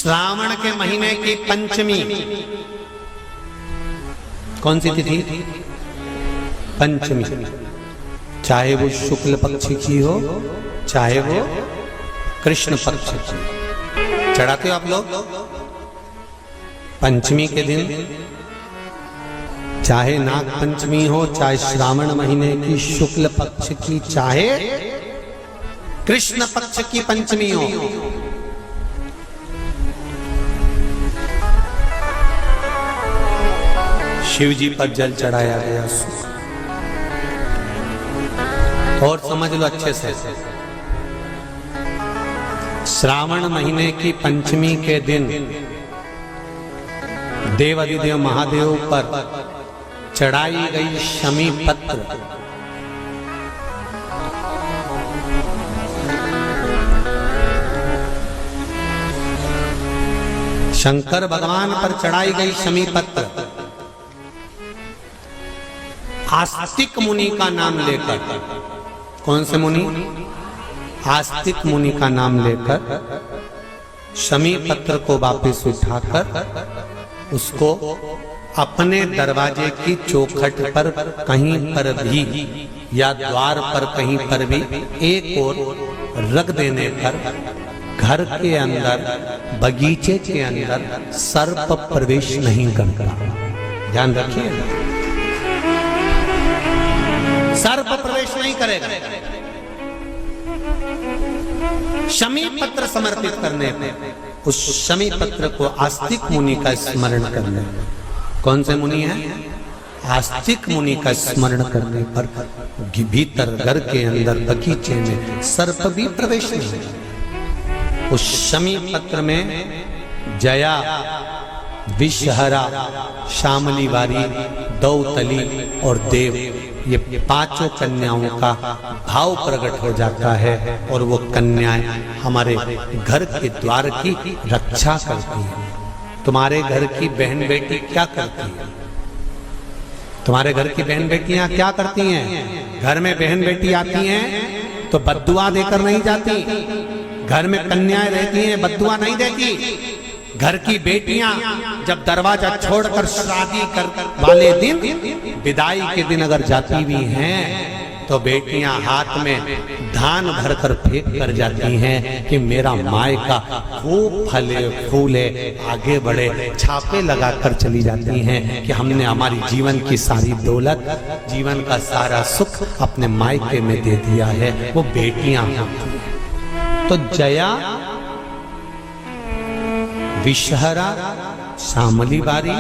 श्रावण के महीने की पंचमी कौन सी तिथि? पंचमी। चाहे वो शुक्ल पक्ष की हो चाहे वो कृष्ण पक्ष की। चढ़ाते हो आप लोग पंचमी के दिन, चाहे नाग पंचमी हो, चाहे श्रावण महीने की शुक्ल पक्ष की, चाहे कृष्ण पक्ष की पंचमी हो। शिव जी पर जल चढ़ाया गया। और समझ लो अच्छे से, श्रावण महीने की पंचमी के दिन देवाधिदेव महादेव पर चढ़ाई गई शमी पत्र शंकर भगवान पर चढ़ाई गई शमी पत्र आस्तिक मुनि का नाम लेकर, कौन से मुनि? आस्तिक मुनि का नाम लेकर शमी पत्र को वापस उठाकर उसको अपने दरवाजे की चौखट पर कहीं पर भी या द्वार पर कहीं पर भी एक ओर रख देने पर घर के अंदर, बगीचे के अंदर सर्प प्रवेश नहीं करता। ध्यान रखिए, सर्प प्रवेश नहीं करेगा। शमी पत्र समर्पित करने पर, उस शमी पत्र को आस्तिक मुनि का स्मरण करने पर, कौन से मुनि है? आस्तिक मुनि का स्मरण करने पर भीतर घर के अंदर बगीचे में सर्प भी प्रवेश नहीं। उस शमी पत्र में जया, विषहरा, शामली वारी, दौतली और देव, ये पांचों कन्याओं का भाव प्रकट हो जाता है और वो कन्याएं हमारे घर के द्वार की रक्षा करती हैं। तुम्हारे घर की बहन बेटी क्या करती है? तुम्हारे घर की बहन बेटियां क्या करती हैं? घर में बहन बेटी आती हैं तो बद्दुआ देकर नहीं जाती। घर में कन्याएं रहती हैं, बद्दुआ नहीं देती। घर की बेटियां जब दरवाजा छोड़कर शादी कर वाले दिन, विदाई के दिन अगर जाती भी हैं तो बेटियां हाथ में धान भरकर फेंक कर जाती हैं कि मेरा मायका खूब फले फूले आगे बढ़े। छापे लगाकर चली जाती हैं कि हमने हमारी जीवन की सारी दौलत, जीवन का सारा सुख अपने मायके में दे दिया है। वो बेटियां तो जया, विषहरा, शामली बारी,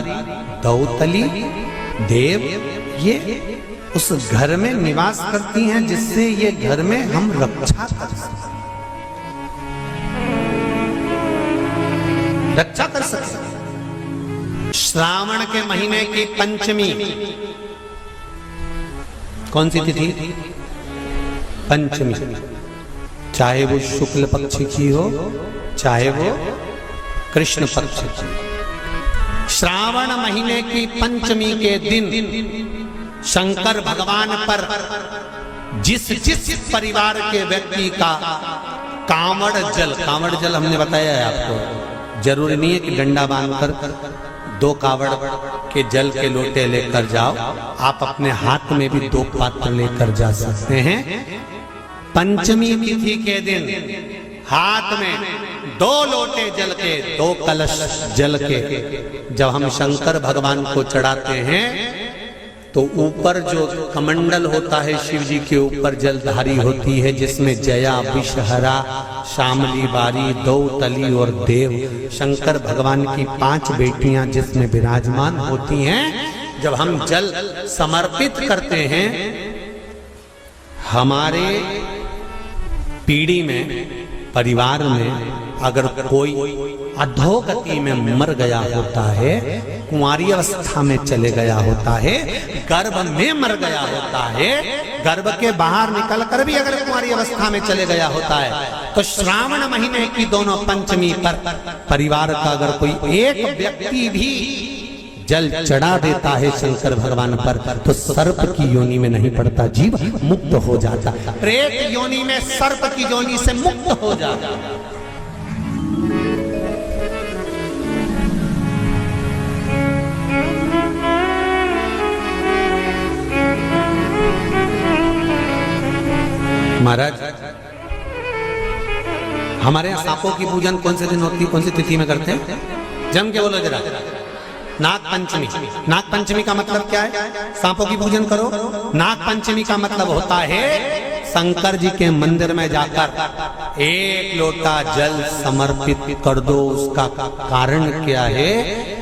दौतली, देव, ये उस घर में निवास करती हैं जिससे ये घर में हम रक्षा कर सकते, रक्षा कर सकते। श्रावण के महीने की पंचमी कौन सी तिथि? पंचमी। चाहे वो शुक्ल पक्ष की हो चाहे वो कृष्ण पक्ष की। श्रावण महीने की पंचमी के दिन शंकर भगवान पर जिस जिस परिवार के व्यक्ति का कांवड़ जल हमने बताया है आपको, जरूरी नहीं है कि डंडा बांधकर 2 कावड़ के जल के लोटे लेकर जाओ, आप अपने हाथ में भी 2 पात्र लेकर जा सकते हैं। पंचमी तिथि के दिन हाथ में 2 लोटे जल के, 2 कलश जल के जब हम शंकर भगवान को चढ़ाते हैं तो ऊपर जो कमंडल होता है शिव जी के ऊपर जलधारी होती है, जिसमें जया, विषहरा, शामली बारी, दौतली और देव, शंकर भगवान की 5 बेटियां जिसमें विराजमान होती हैं। जब हम जल समर्पित करते हैं, हमारे पीढ़ी में, परिवार में अगर कोई अधोगति में मर गया होता है, कुंवारी अवस्था में चले गया होता है, गर्भ में मर गया होता है, गर्भ के बाहर निकलकर भी अगर कुंवारी अवस्था में चले गया होता है, तो श्रावण महीने की दोनों पंचमी पर परिवार का अगर कोई एक व्यक्ति भी जल चढ़ा देता है शंकर भगवान पर, तो सर्प की योनि में नहीं पड़ता, जीव मुक्त हो जाता, प्रेत योनि में सर्प की योनि से मुक्त हो जाता। हमारे यहाँ सांपों की पूजन कौन से दिन होती है, कौन सी तिथि में करते हैं? जम के बोलो जरा। नाग पंचमी। नाग पंचमी का मतलब क्या है? सांपों की पूजन करो। नाग पंचमी का मतलब होता है शंकर जी के मंदिर में जाकर एक लोटा जल समर्पित कर दो। उसका कारण क्या है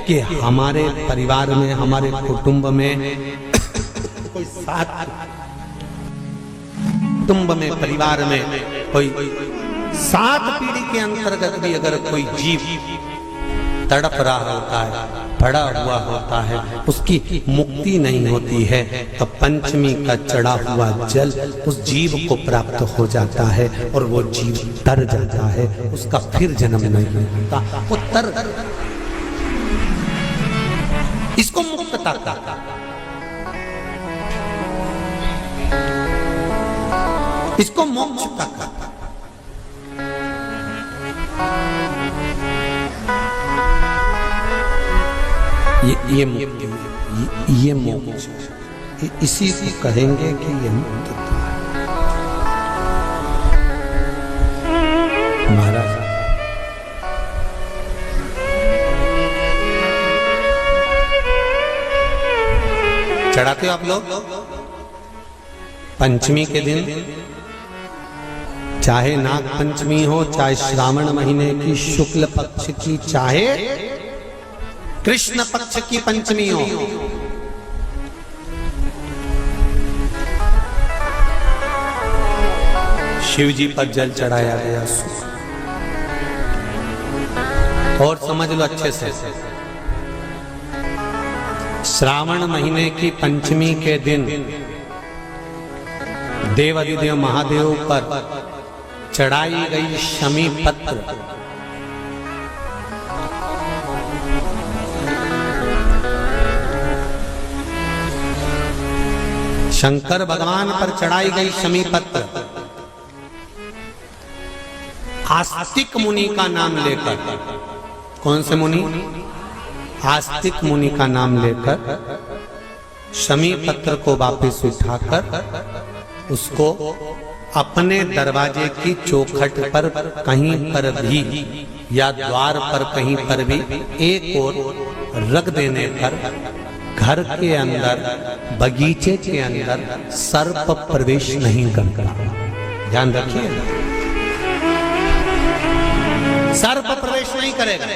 कि हमारे परिवार में, हमारे कुटुंब में कोई कुटुंब में, परिवार में कोई 7 पीढ़ी के अंतर्गत भी अगर कोई जीव तड़प रहा होता है, पड़ा हुआ होता है, उसकी मुक्ति नहीं होती है, तो पंचमी का चढ़ा हुआ जल उस जीव को प्राप्त हो जाता है और वो जीव तर जाता है, उसका फिर जन्म नहीं होता, वो तर। इसको मुक्तता कहता है, इसको मोक्ष का कहता है। ये मुक्ति, ये मोक्ष, इसी को कहेंगे कि ये मुक्तता है। महाराज चढ़ाते हो आप लोग पंचमी के दिन, चाहे नाग पंचमी हो, चाहे श्रावण महीने की शुक्ल पक्ष की, चाहे कृष्ण पक्ष की पंचमी हो, शिव जी पर जल चढ़ाया गया। और समझ लो अच्छे से, श्रावण महीने की पंचमी के दिन देवाधिदेव महादेव पर चढ़ाई गई शमी पत्र शंकर भगवान पर चढ़ाई गई शमी पत्र आस्तिक मुनि का नाम लेकर, कौन से मुनि? आस्तिक मुनि का नाम लेकर शमी पत्र को वापस उठाकर उसको अपने दरवाजे की चौखट पर कहीं पर भी या द्वार पर कहीं पर भी एक ओर रख देने पर घर के अंदर, बगीचे के अंदर सर्प प्रवेश नहीं करता। ध्यान रखिए, सर्प प्रवेश नहीं करेगा।